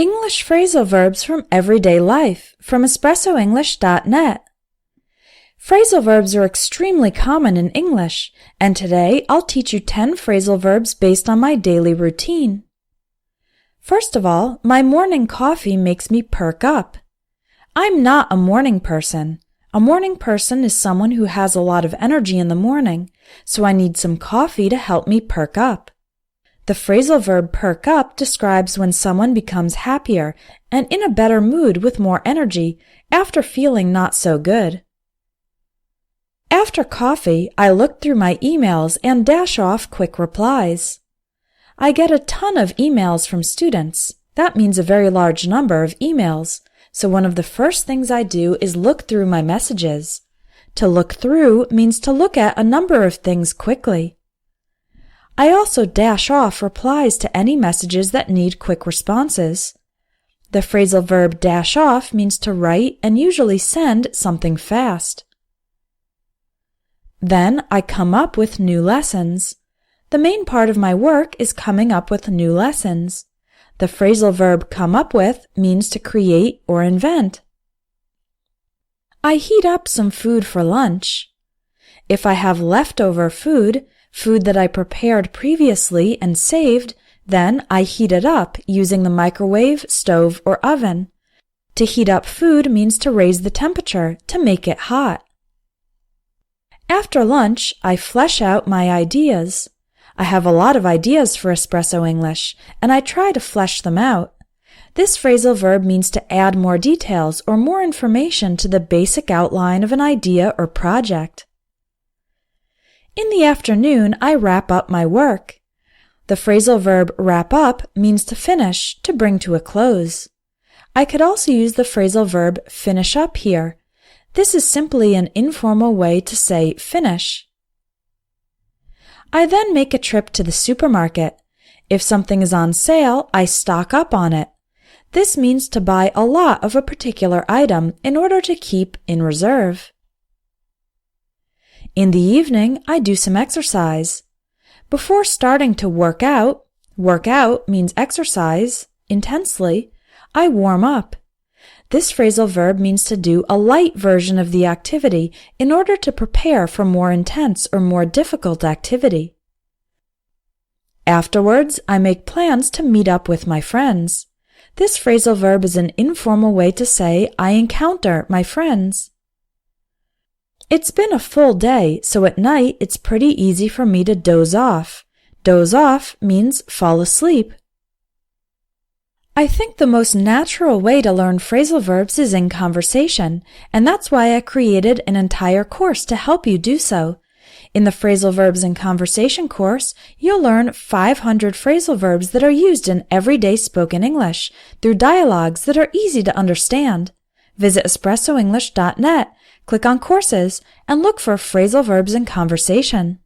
English phrasal verbs from everyday life from espressoenglish.net. Phrasal verbs are extremely common in English, and today I'll teach you 10 phrasal verbs based on my daily routine. First of all, my morning coffee makes me perk up. I'm not a morning person. A morning person is someone who has a lot of energy in the morning, so I need some coffee to help me perk up. The phrasal verb perk up describes when someone becomes happier and in a better mood with more energy after feeling not so good. After coffee, I look through my emails and dash off quick replies. I get a ton of emails from students. That means a very large number of emails. So one of the first things I do is look through my messages. To look through means to look at a number of things quickly. I also dash off replies to any messages that need quick responses. The phrasal verb dash off means to write and usually send something fast. Then I come up with new lessons. The main part of my work is coming up with new lessons. The phrasal verb come up with means to create or invent. I heat up some food for lunch. If I have leftover food that I prepared previously and saved, then I heat it up using the microwave, stove, or oven. To heat up food means to raise the temperature, to make it hot. After lunch, I flesh out my ideas. I have a lot of ideas for Espresso English, and I try to flesh them out. This phrasal verb means to add more details or more information to the basic outline of an idea or project. In the afternoon, I wrap up my work. The phrasal verb wrap up means to finish, to bring to a close. I could also use the phrasal verb finish up here. This is simply an informal way to say finish. I then make a trip to the supermarket. If something is on sale, I stock up on it. This means to buy a lot of a particular item in order to keep in reserve. In the evening, I do some exercise. Before starting to work out means exercise intensely, I warm up. This phrasal verb means to do a light version of the activity in order to prepare for more intense or more difficult activity. Afterwards, I make plans to meet up with my friends. This phrasal verb is an informal way to say I encounter my friends. It's been a full day, so at night it's pretty easy for me to doze off. Doze off means fall asleep. I think the most natural way to learn phrasal verbs is in conversation, and that's why I created an entire course to help you do so. In the Phrasal Verbs in Conversation course, you'll learn 500 phrasal verbs that are used in everyday spoken English through dialogues that are easy to understand. Visit espressoenglish.net, click on Courses, and look for Phrasal Verbs in Conversation.